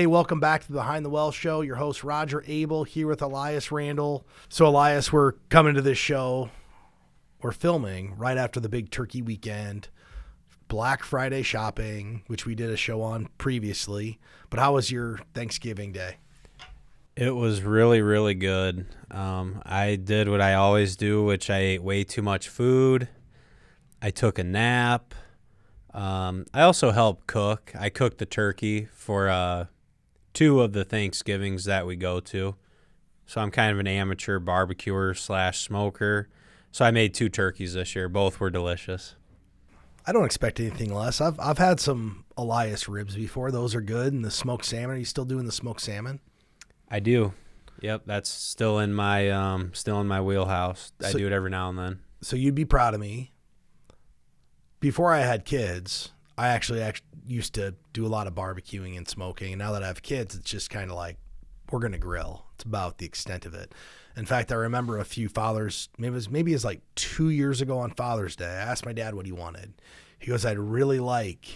Hey, welcome back to the Behind the Well Show. Your host, Roger Abel, here with Elias Randel. So, Elias, we're coming to this show. We're filming right after the big turkey weekend, Black Friday shopping, which we did a show on previously. But how was your Thanksgiving day? It was really, really good. I did what I always do, which I ate way too much food. I took a nap. I also helped cook. I cooked the turkey for 2 of the Thanksgivings that we go to. So I'm kind of an amateur barbecuer / smoker. So I made 2 turkeys this year. Both were delicious. I don't expect anything less. I've had some Elias ribs before. Those are good. And the smoked salmon. Are you still doing the smoked salmon? I do. Yep, that's still in my wheelhouse. I do it every now and then. So you'd be proud of me. Before I had kids, I actually used to do a lot of barbecuing and smoking. And now that I have kids, it's just kind of like, we're going to grill. It's about the extent of it. In fact, I remember a few fathers, maybe it was like 2 years ago on Father's Day, I asked my dad what he wanted. He goes, I'd really like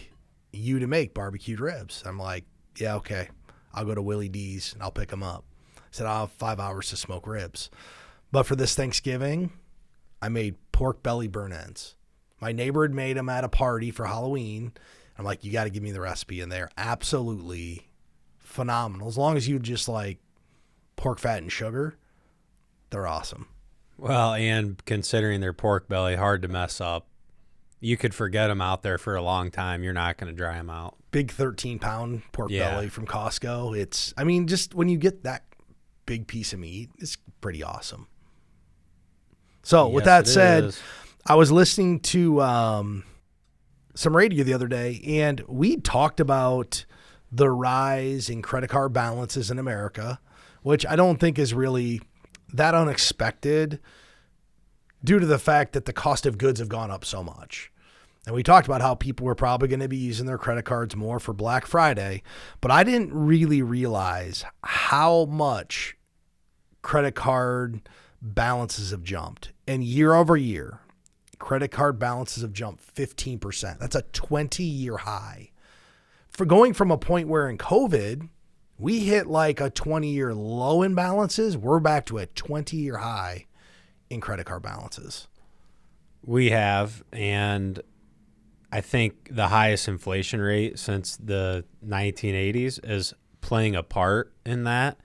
you to make barbecued ribs. I'm like, yeah, okay. I'll go to Willie D's and I'll pick them up. I said, I'll have 5 hours to smoke ribs. But for this Thanksgiving, I made pork belly burn ends. My neighbor had made them at a party for Halloween. I'm like, you got to give me the recipe. And they're absolutely phenomenal. As long as you just like pork fat and sugar, they're awesome. Well, and considering their pork belly, hard to mess up. You could forget them out there for a long time. You're not going to dry them out. Big 13-pound pork belly from Costco. Just when you get that big piece of meat, it's pretty awesome. So with that said, I was listening to some radio the other day, and we talked about the rise in credit card balances in America, which I don't think is really that unexpected due to the fact that the cost of goods have gone up so much. And we talked about how people were probably going to be using their credit cards more for Black Friday, but I didn't really realize how much credit card balances have jumped. And year over year, credit card balances have jumped 15%. That's a 20-year high. For going from a point where in COVID, we hit like a 20-year low in balances, we're back to a 20-year high in credit card balances. We have, and I think the highest inflation rate since the 1980s is playing a part in that.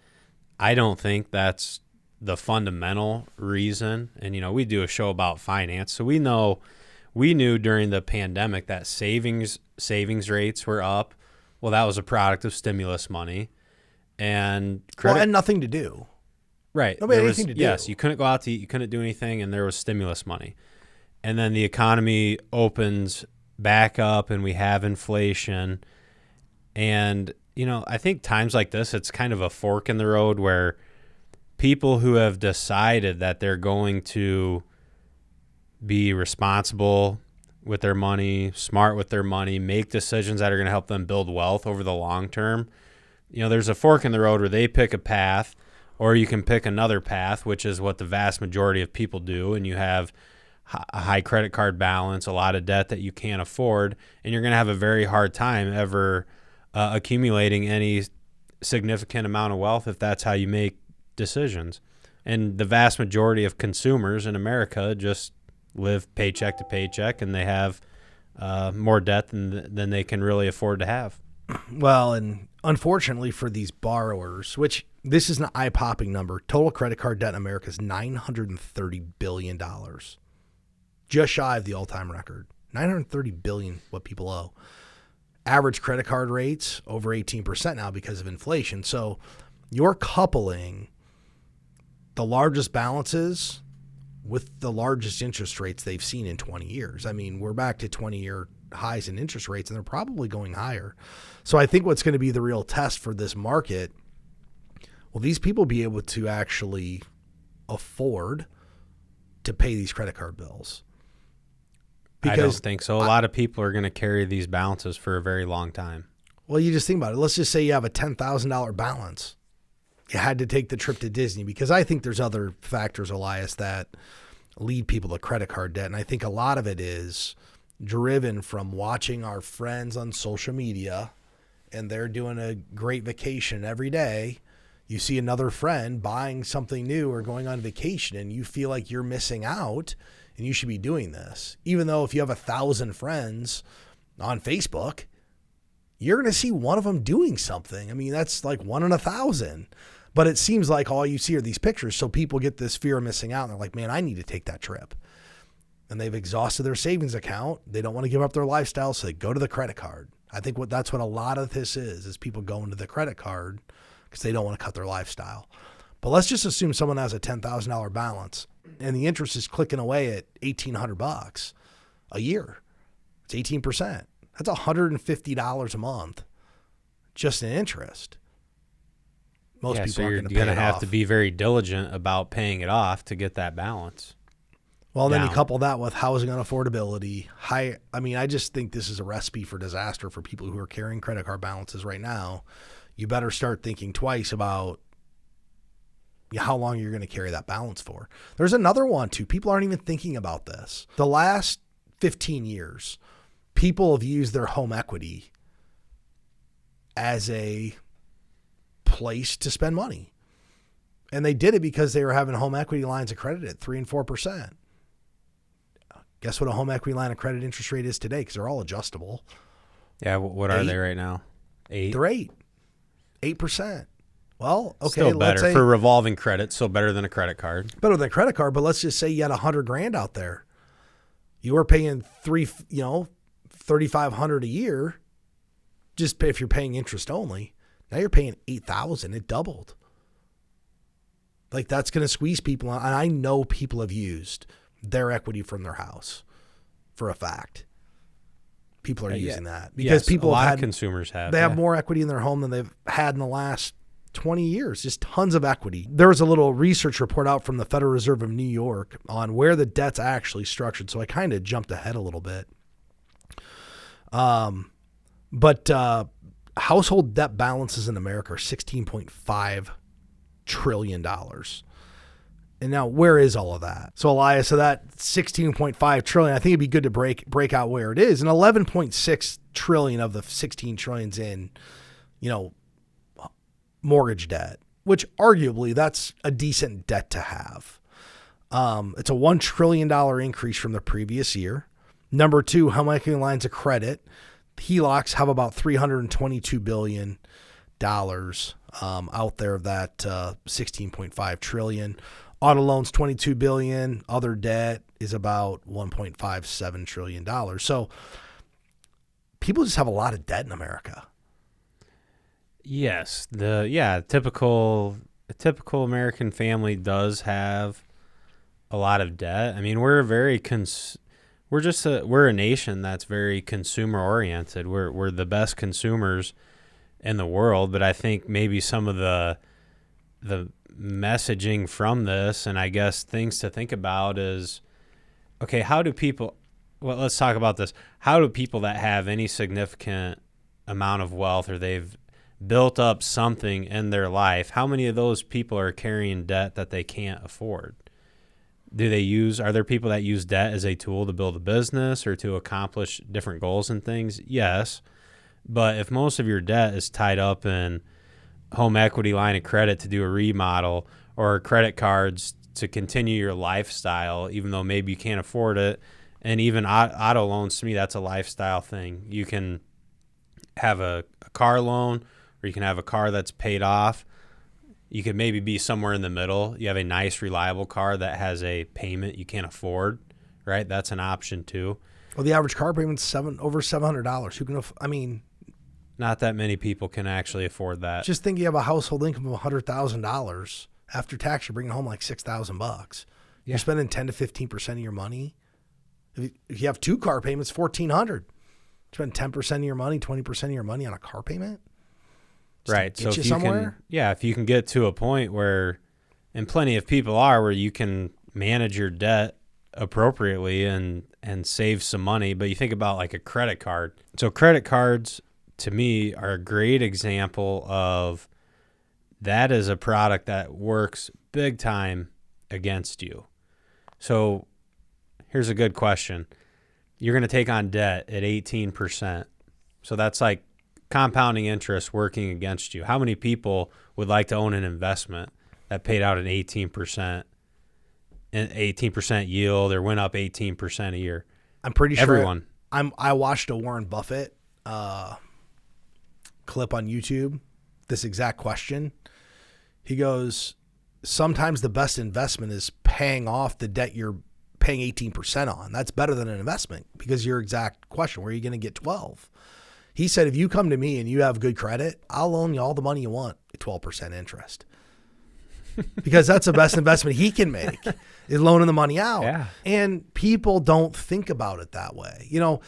I don't think that's the fundamental reason. And, we do a show about finance. So we knew during the pandemic that savings rates were up. Well, that was a product of stimulus money. And it had nothing to do. Right. Nobody had anything to do. Yes, you couldn't go out to eat, you couldn't do anything, and there was stimulus money. And then the economy opens back up and we have inflation. And, I think times like this, it's kind of a fork in the road where people who have decided that they're going to be responsible with their money, smart with their money, make decisions that are going to help them build wealth over the long term. There's a fork in the road where they pick a path, or you can pick another path, which is what the vast majority of people do, and you have a high credit card balance, a lot of debt that you can't afford, and you're going to have a very hard time ever accumulating any significant amount of wealth if that's how you make decisions. And the vast majority of consumers in America just live paycheck to paycheck, and they have more debt than they can really afford to have. Well, and unfortunately for these borrowers, which this is an eye-popping number, total credit card debt in America is $930 billion. Just shy of the all-time record. $930 billion what people owe. Average credit card rates over 18% now because of inflation. So you're coupling the largest balances with the largest interest rates they've seen in 20 years. We're back to 20-year highs in interest rates, and they're probably going higher. So I think what's going to be the real test for this market, will these people be able to actually afford to pay these credit card bills? Because I don't think so. A lot of people are going to carry these balances for a very long time. Well, you just think about it. Let's just say you have a $10,000 balance. You had to take the trip to Disney, because I think there's other factors, Elias, that lead people to credit card debt. And I think a lot of it is driven from watching our friends on social media and they're doing a great vacation every day, you see another friend buying something new or going on vacation, and you feel like you're missing out and you should be doing this. Even though if you have 1,000 friends on Facebook, you're going to see one of them doing something. I mean, that's like 1 in 1,000. But it seems like all you see are these pictures. So people get this fear of missing out. And they're like, man, I need to take that trip. And they've exhausted their savings account. They don't want to give up their lifestyle. So they go to the credit card. I think that's what a lot of this is people going to the credit card because they don't want to cut their lifestyle. But let's just assume someone has a $10,000 balance and the interest is clicking away at $1,800 a year. It's 18%. That's $150 a month just in interest. Most people aren't going to pay it off. You're going to have to be very diligent about paying it off to get that balance. Well, then you couple that with housing unaffordability. I just think this is a recipe for disaster for people who are carrying credit card balances right now. You better start thinking twice about how long you're going to carry that balance for. There's another one too. People aren't even thinking about this. The last 15 years, people have used their home equity as a place to spend money. And they did it because they were having home equity lines of credit at 3% and 4%. Guess what a home equity line of credit interest rate is today? Because they're all adjustable. Yeah, what are they right now? 8? They're 8%. Well, okay. Still better for revolving credit. Still better than a credit card. Better than a credit card, but let's just say you had $100,000 out there. You were paying $3,500 a year. Just if you're paying interest only. Now you're paying $8,000. It doubled. Like that's going to squeeze people. And I know people have used their equity from their house for a fact. People are using that because people a lot of consumers have. They have more equity in their home than they've had in the last 20 years. Just tons of equity. There was a little research report out from the Federal Reserve of New York on where the debt's actually structured. So I kind of jumped ahead a little bit. But household debt balances in America are $16.5 trillion. And now where is all of that? So Elias, so that $16.5 trillion, I think it'd be good to break out where it is. And $11.6 trillion of the $16 trillion in, mortgage debt, which arguably that's a decent debt to have. It's a $1 trillion increase from the previous year. Number two, home equity lines of credit. HELOCs have about $322 billion out there of that $16.5 trillion. Auto loans, $22 billion. Other debt is about $1.57 trillion. So people just have a lot of debt in America. Yes, a typical American family does have a lot of debt. I mean, we're a nation that's very consumer oriented. We're the best consumers in the world, but I think maybe some of the messaging from this, and I guess things to think about is, okay, let's talk about this. How do people that have any significant amount of wealth or they've built up something in their life, how many of those people are carrying debt that they can't afford? Are there people that use debt as a tool to build a business or to accomplish different goals and things? Yes. But if most of your debt is tied up in home equity line of credit to do a remodel or credit cards to continue your lifestyle, even though maybe you can't afford it, and even auto loans, to me, that's a lifestyle thing. You can have a car loan or you can have a car that's paid off. You could maybe be somewhere in the middle. You have a nice, reliable car that has a payment you can't afford, right? That's an option too. Well, the average car payment's over $700. Who can? Not that many people can actually afford that. Just think you have a household income of $100,000 after tax. You're bringing home like $6,000. Yeah. You're spending 10 to 15% of your money. If you have 2 car payments, $1,400. Spend 10% of your money, 20% of your money on a car payment. Right. So if you can get to a point where, and plenty of people are, where you can manage your debt appropriately and save some money. But you think about like a credit card. So credit cards, to me, are a great example of that is a product that works big time against you. So here's a good question. You're going to take on debt at 18%. So that's like compounding interest working against you. How many people would like to own an investment that paid out an 18% yield or went up 18% a year? I'm pretty sure everyone. I watched a Warren Buffett clip on YouTube, this exact question. He goes, sometimes the best investment is paying off the debt you're paying 18% on. That's better than an investment, because your exact question, where are you going to get 12? He said, if you come to me and you have good credit, I'll loan you all the money you want at 12% interest. Because that's the best investment he can make, is loaning the money out. Yeah. And people don't think about it that way. You know,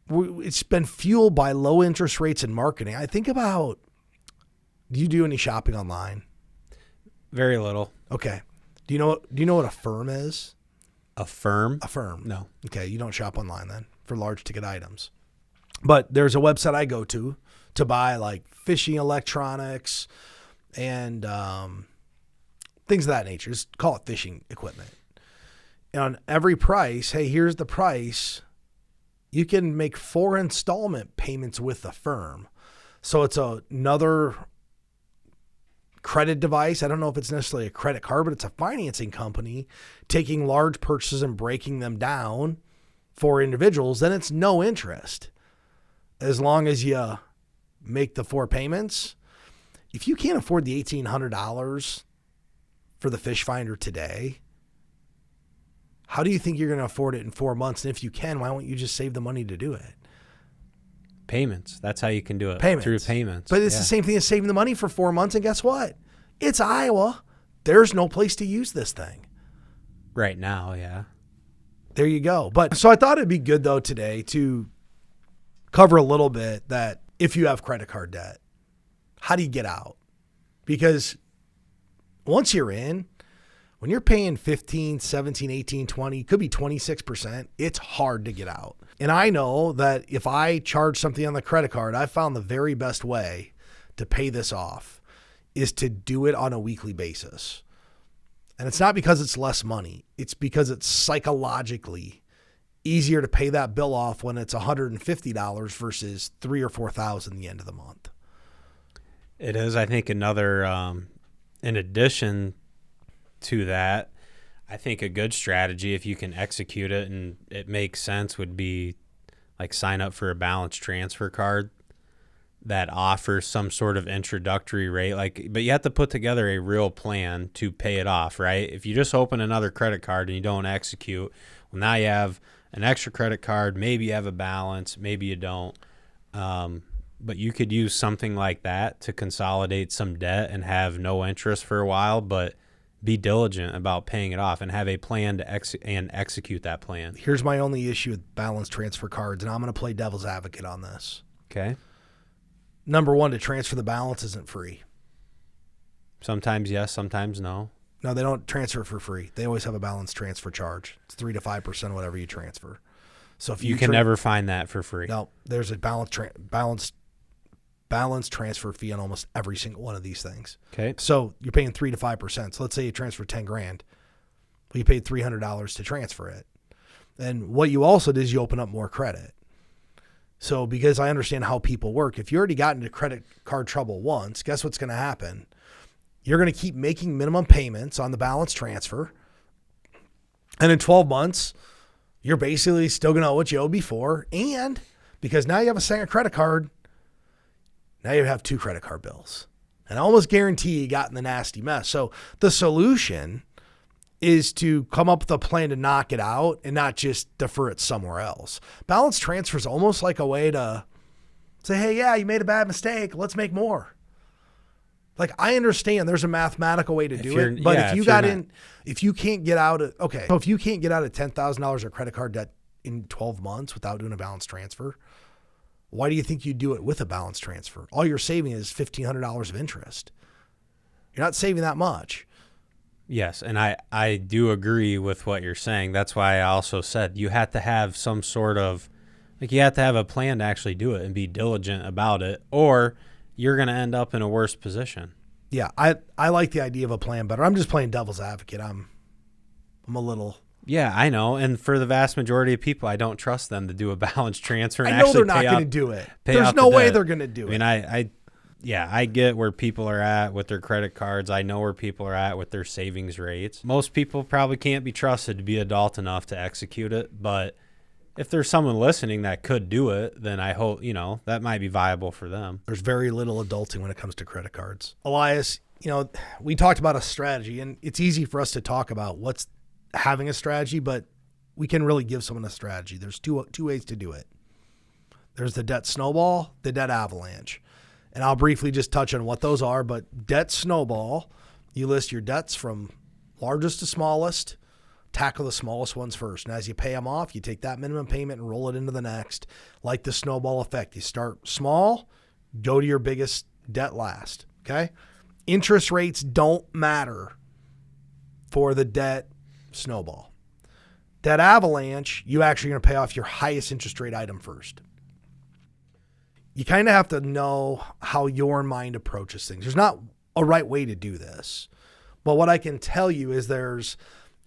it's been fueled by low interest rates and marketing. I think about, do you do any shopping online? Very little. Okay. Do you know what a firm is? A firm? A firm. No. Okay. You don't shop online then for large ticket items. But there's a website I go to buy like fishing electronics and things of that nature. Just call it fishing equipment. And on every price, hey, here's the price. You can make 4 installment payments with the firm. So it's another credit device. I don't know if it's necessarily a credit card, but it's a financing company taking large purchases and breaking them down for individuals. Then it's no interest as long as you make the 4 payments. If you can't afford the $1,800 for the fish finder today, how do you think you're going to afford it in 4 months? And if you can, why won't you just save the money to do it? Payments. That's how you can do it. Payments. Through payments. But it's the same thing as saving the money for 4 months. And guess what? It's Iowa. There's no place to use this thing. Right now, yeah. There you go. But so I thought it'd be good, though, today to cover a little bit that if you have credit card debt, how do you get out? Because once you're in, when you're paying 15, 17, 18, 20, could be 26%, it's hard to get out. And I know that if I charge something on the credit card, I found the very best way to pay this off is to do it on a weekly basis. And it's not because it's less money. It's because it's psychologically easier to pay that bill off when it's $150 versus $3,000 or $4,000 at the end of the month. It is. I think another, in addition to that, I think a good strategy, if you can execute it and it makes sense, would be like sign up for a balance transfer card that offers some sort of introductory rate. But you have to put together a real plan to pay it off, right? If you just open another credit card and you don't execute, well, now you have an extra credit card. Maybe you have a balance, maybe you don't. But you could use something like that to consolidate some debt and have no interest for a while, but be diligent about paying it off and have a plan to execute that plan. Here's my only issue with balance transfer cards, and I'm going to play devil's advocate on this. Okay. Number one, to transfer the balance isn't free. Sometimes yes, sometimes no. No, they don't transfer for free. They always have a balance transfer charge. It's 3 to 5% of whatever you transfer. So if you can never find that for free. No, there's a balance transfer fee on almost every single one of these things. Okay. So you're paying 3 to 5%. So let's say you transfer $10,000. Well, you paid $300 to transfer it. And what you also did is you open up more credit. So because I understand how people work, if you already got into credit card trouble once, guess what's going to happen? You're going to keep making minimum payments on the balance transfer. And in 12 months, you're basically still going to owe what you owed before. And because now you have a second credit card, now you have 2 credit card bills. And I almost guarantee you got in the nasty mess. So the solution is to come up with a plan to knock it out and not just defer it somewhere else. Balance transfer is almost like a way to say, hey, yeah, you made a bad mistake. Let's make more. Like, I understand there's a mathematical way to do it, but if you can't get out of, okay, so if you can't get out of $10,000 of credit card debt in 12 months without doing a balance transfer, why do you think you do it with a balance transfer? All you're saving is $1,500 of interest. You're not saving that much. Yes, and I do agree with what you're saying. That's why I also said you have to have some sort of, you have to have a plan to actually do it and be diligent about it, or you're going to end up in a worse position. Yeah, I like the idea of a plan better. I'm just playing devil's advocate. I'm a little Yeah, I know. And for the vast majority of people, I don't trust them to do a balance transfer. And I know actually they're not going to do it. There's no way they're going to do it. I get where people are at with their credit cards. I know where people are at with their savings rates. Most people probably can't be trusted to be adult enough to execute it. But if there's someone listening that could do it, then I hope, that might be viable for them. There's very little adulting when it comes to credit cards. Elias, we talked about a strategy, and it's easy for us to talk about what's having a strategy, but we can really give someone a strategy. There's two ways to do it. There's the debt snowball, the debt avalanche. And I'll briefly just touch on what those are, but debt snowball, you list your debts from largest to smallest, tackle the smallest ones first. And as you pay them off, you take that minimum payment and roll it into the next, like the snowball effect. You start small, go to your biggest debt last, okay? Interest rates don't matter for the debt snowball. Debt avalanche, you actually going to pay off your highest interest rate item first. You kind of have to know how your mind approaches things. There's not a right way to do this. But what I can tell you is there's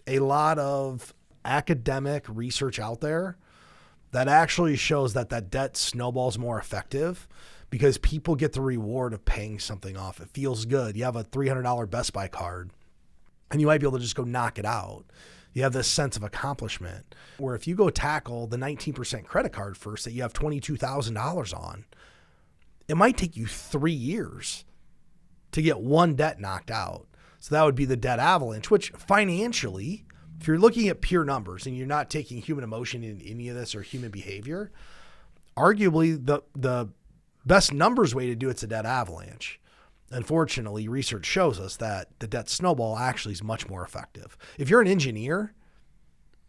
a lot of academic research out there that actually shows that debt snowball is more effective because people get the reward of paying something off. It feels good. You have a $300 Best Buy card and you might be able to just go knock it out. You have this sense of accomplishment where if you go tackle the 19% credit card first that you have $22,000 on, it might take you 3 years to get one debt knocked out. So that would be the debt avalanche, which financially, if you're looking at pure numbers and you're not taking human emotion in any of this or human behavior, arguably the best numbers way to do it's a debt avalanche. Unfortunately, research shows us that the debt snowball actually is much more effective. If you're an engineer,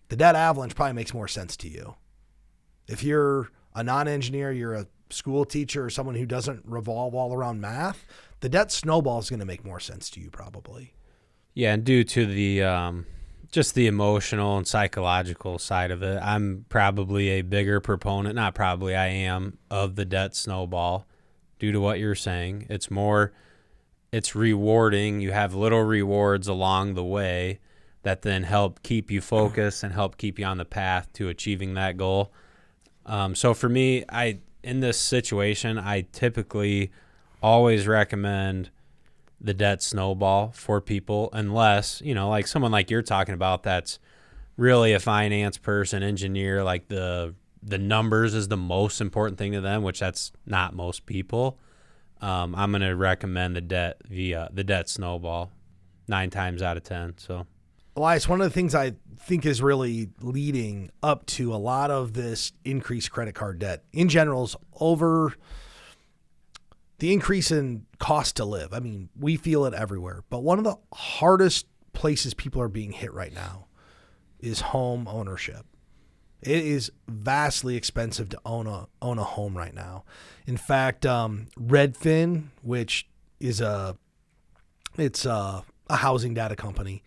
the debt avalanche probably makes more sense to you. If you're a non-engineer, you're a school teacher or someone who doesn't revolve all around math, the debt snowball is going to make more sense to you probably. Yeah, and due to the just the emotional and psychological side of it, I'm probably a bigger proponent, not probably, I am, of the debt snowball due to what you're saying. It's rewarding. You have little rewards along the way that then help keep you focused and help keep you on the path to achieving that goal. So for me, in this situation, I typically always recommend the debt snowball for people unless, like someone like you're talking about that's really a finance person, engineer, like the numbers is the most important thing to them, which that's not most people. I'm going to recommend the debt snowball 9 times out of 10. So, Elias, one of the things I think is really leading up to a lot of this increased credit card debt in general is over the increase in cost to live. I mean, we feel it everywhere, but one of the hardest places people are being hit right now is home ownership. It is vastly expensive to own a home right now. In fact, Redfin, which is a housing data company,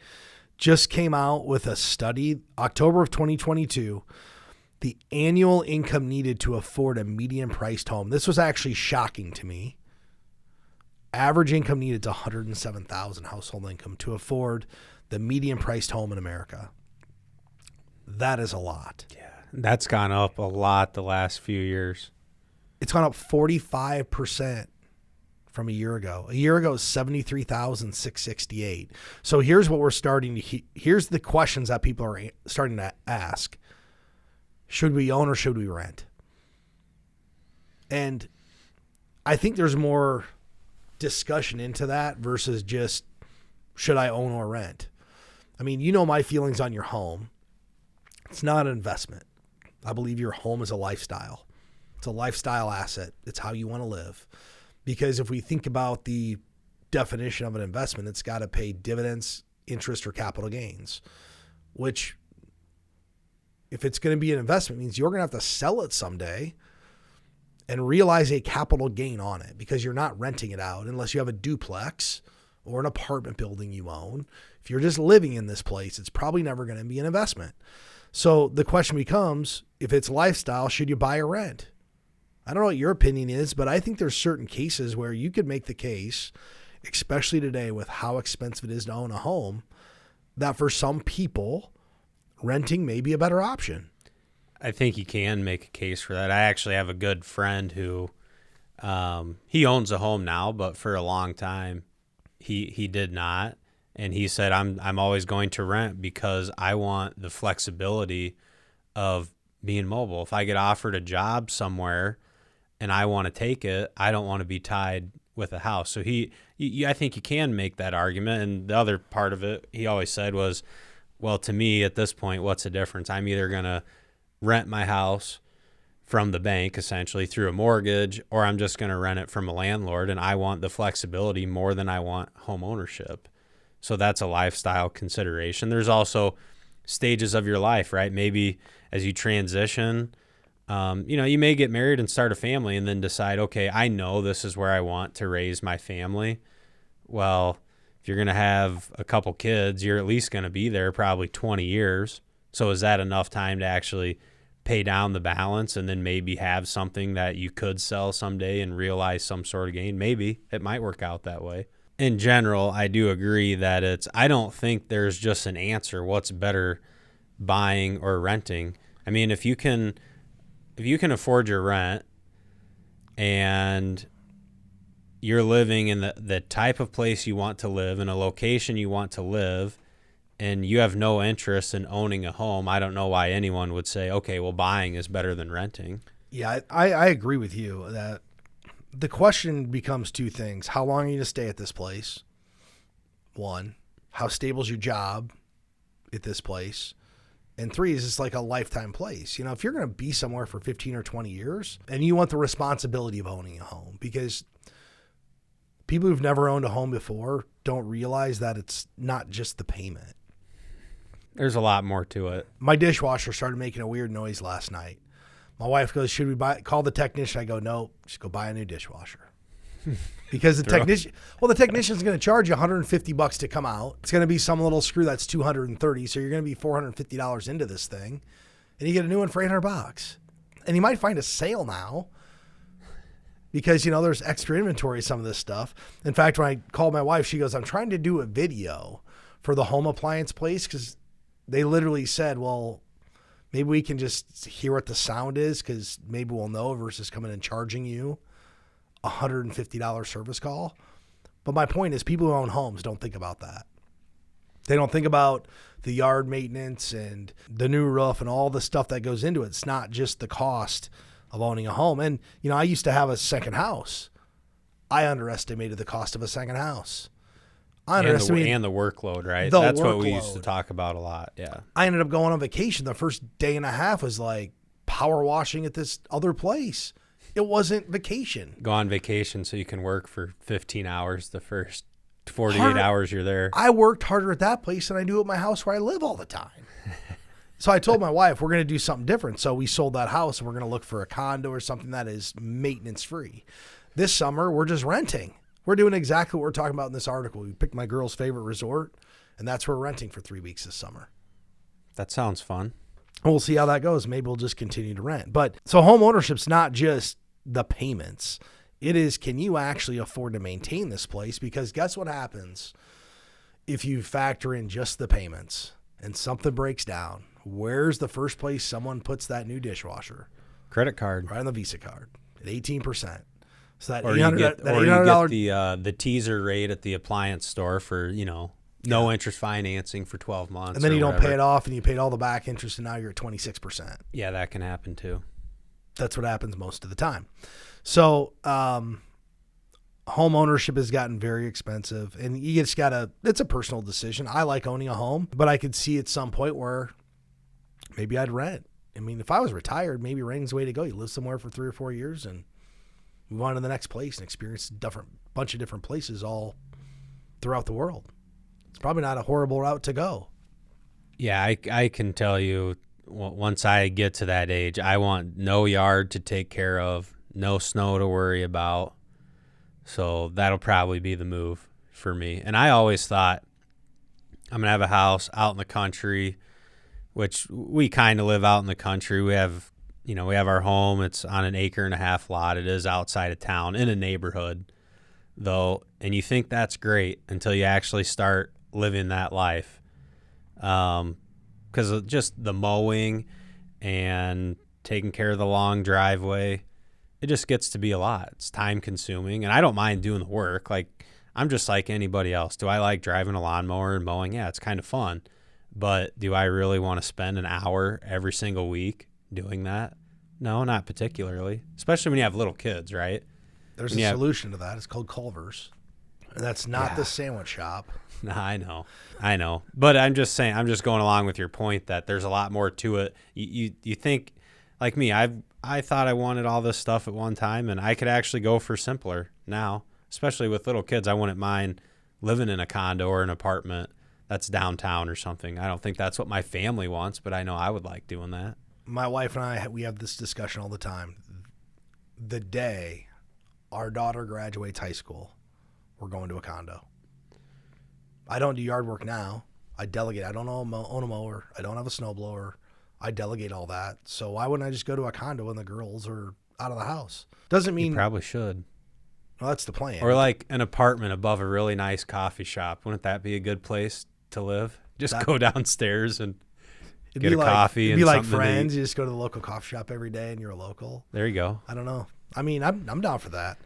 just came out with a study, October of 2022, the annual income needed to afford a median priced home. This was actually shocking to me. Average income needed to $107,000 household income to afford the median priced home in America. That is a lot. Yeah, that's gone up a lot the last few years. It's gone up 45% from a year ago. A year ago, it was $73,668. So here's what we're starting to here's the questions that people are starting to ask. Should we own or should we rent? And I think there's more discussion into that versus just should I own or rent? I mean, my feelings on your home. It's not an investment. I believe your home is a lifestyle. It's a lifestyle asset. It's how you want to live. Because if we think about the definition of an investment, it's got to pay dividends, interest, or capital gains, which if it's going to be an investment means you're going to have to sell it someday and realize a capital gain on it because you're not renting it out unless you have a duplex or an apartment building you own. If you're just living in this place, it's probably never going to be an investment. So the question becomes, if it's lifestyle, should you buy or rent? I don't know what your opinion is, but I think there's certain cases where you could make the case, especially today with how expensive it is to own a home, that for some people, renting may be a better option. I think you can make a case for that. I actually have a good friend who he owns a home now, but for a long time he did not. And he said, I'm always going to rent because I want the flexibility of being mobile. If I get offered a job somewhere and I want to take it, I don't want to be tied with a house. So I think you can make that argument. And the other part of it, he always said was, well, to me at this point, what's the difference? I'm either going to rent my house from the bank essentially through a mortgage, or I'm just going to rent it from a landlord, and I want the flexibility more than I want home ownership. So that's a lifestyle consideration. There's also stages of your life, right? Maybe as you transition, you may get married and start a family and then decide, okay, I know this is where I want to raise my family. Well, if you're going to have a couple kids, you're at least going to be there probably 20 years. So is that enough time to actually pay down the balance and then maybe have something that you could sell someday and realize some sort of gain? Maybe it might work out that way. In general, I do agree that I don't think there's just an answer. What's better, buying or renting? I mean, if you can afford your rent and you're living in the type of place you want to live, in a location you want to live, and you have no interest in owning a home, I don't know why anyone would say, okay, well, buying is better than renting. Yeah, I agree with you that the question becomes two things. How long are you going to stay at this place? One, how stable is your job at this place? And three, is this like a lifetime place? If you're going to be somewhere for 15 or 20 years and you want the responsibility of owning a home, because people who've never owned a home before don't realize that it's not just the payment. There's a lot more to it. My dishwasher started making a weird noise last night. My wife goes, should we call the technician? I go, no, just go buy a new dishwasher. Because the technician's going to charge you $150 to come out. It's going to be some little screw that's $230. So you're going to be $450 into this thing. And you get a new one for $800. And you might find a sale now because, there's extra inventory of some of this stuff. In fact, when I called my wife, she goes, I'm trying to do a video for the home appliance place because they literally said, well, maybe we can just hear what the sound is because maybe we'll know versus coming and charging you a $150 service call. But my point is people who own homes don't think about that. They don't think about the yard maintenance and the new roof and all the stuff that goes into it. It's not just the cost of owning a home. And, I used to have a second house. I underestimated the cost of a second house. And the workload, right? That's what we used to talk about a lot. Yeah. I ended up going on vacation. The first day and a half was like power washing at this other place. It wasn't vacation. Go on vacation so you can work for 15 hours the first 48 hours you're there. I worked harder at that place than I do at my house where I live all the time. So I told my wife, we're going to do something different. So we sold that house and we're going to look for a condo or something that is maintenance free. This summer, we're just renting. We're doing exactly what we're talking about in this article. We picked my girl's favorite resort, and that's where we're renting for 3 weeks this summer. That sounds fun. We'll see how that goes. Maybe we'll just continue to rent. But so home ownership's not just the payments. It is, can you actually afford to maintain this place? Because guess what happens if you factor in just the payments and something breaks down? Where's the first place someone puts that new dishwasher? Credit card. Right on the Visa card at 18%. So that or you get the teaser rate at the appliance store for, no interest financing for 12 months. And then you don't pay it off and you paid all the back interest and now you're at 26%. Yeah, that can happen too. That's what happens most of the time. So home ownership has gotten very expensive and you just it's a personal decision. I like owning a home, but I could see at some point where maybe I'd rent. I mean, if I was retired, maybe renting's the way to go. You live somewhere for 3 or 4 years and move on to the next place and experience bunch of different places all throughout the world. It's probably not a horrible route to go. Yeah, I can tell you, once I get to that age, I want no yard to take care of, no snow to worry about. So that'll probably be the move for me. And I always thought I'm going to have a house out in the country, which we kind of live out in the country. We have our home. It's on an 1.5 acre lot. It is outside of town in a neighborhood, though. And you think that's great until you actually start living that life. because of just the mowing and taking care of the long driveway. It just gets to be a lot. It's time consuming, and I don't mind doing the work. Like, I'm just like anybody else. Do I like driving a lawnmower and mowing? Yeah, it's kind of fun. But do I really want to spend an hour every single week doing that? No, not particularly, especially when you have little kids, right? There's a solution to that. It's called Culver's. And that's not the sandwich shop. No, I know. But I'm just saying, I'm just going along with your point that there's a lot more to it. You think, like me, I thought I wanted all this stuff at one time, and I could actually go for simpler now, especially with little kids. I wouldn't mind living in a condo or an apartment that's downtown or something. I don't think that's what my family wants, but I know I would like doing that. My wife and I, we have this discussion all the time. The day our daughter graduates high school, we're going to a condo. I don't do yard work now. I delegate. I don't own a mower. I don't have a snowblower. I delegate all that. So why wouldn't I just go to a condo when the girls are out of the house? Doesn't mean... You probably should. Well, that's the plan. Or like an apartment above a really nice coffee shop. Wouldn't that be a good place to live? Just go downstairs and get a coffee. It'd be like Friends. You just go to the local coffee shop every day and you're a local. There you go. I don't know. I mean, I'm down for that.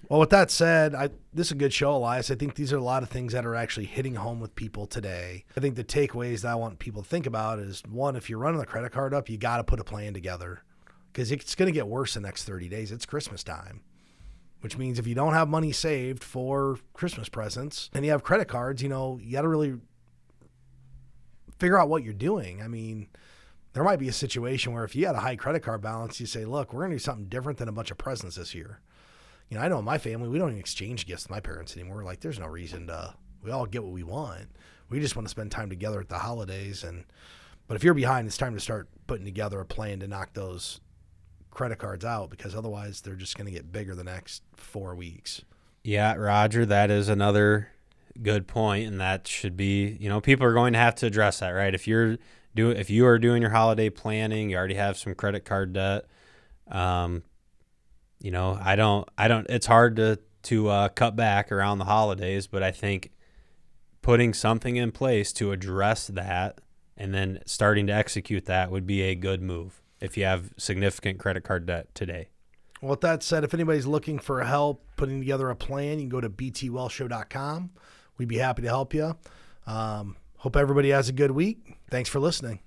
Well, with that said, this is a good show, Elias. I think these are a lot of things that are actually hitting home with people today. I think the takeaways that I want people to think about is, one, if you're running the credit card up, you got to put a plan together because it's going to get worse the next 30 days. It's Christmas time, which means if you don't have money saved for Christmas presents and you have credit cards, you got to really figure out what you're doing. I mean, there might be a situation where if you had a high credit card balance, you say, look, we're going to do something different than a bunch of presents this year. I know in my family, we don't even exchange gifts with my parents anymore. Like, there's no reason we all get what we want. We just want to spend time together at the holidays. But if you're behind, it's time to start putting together a plan to knock those credit cards out, because otherwise they're just going to get bigger the next 4 weeks. Yeah, Roger, that is another good point, and that should be, people are going to have to address that, right? If you are doing your holiday planning, you already have some credit card debt. I don't, it's hard to cut back around the holidays, but I think putting something in place to address that and then starting to execute that would be a good move if you have significant credit card debt today. Well, with that said, if anybody's looking for help putting together a plan, you can go to btwellshow.com. We'd be happy to help you. Hope everybody has a good week. Thanks for listening.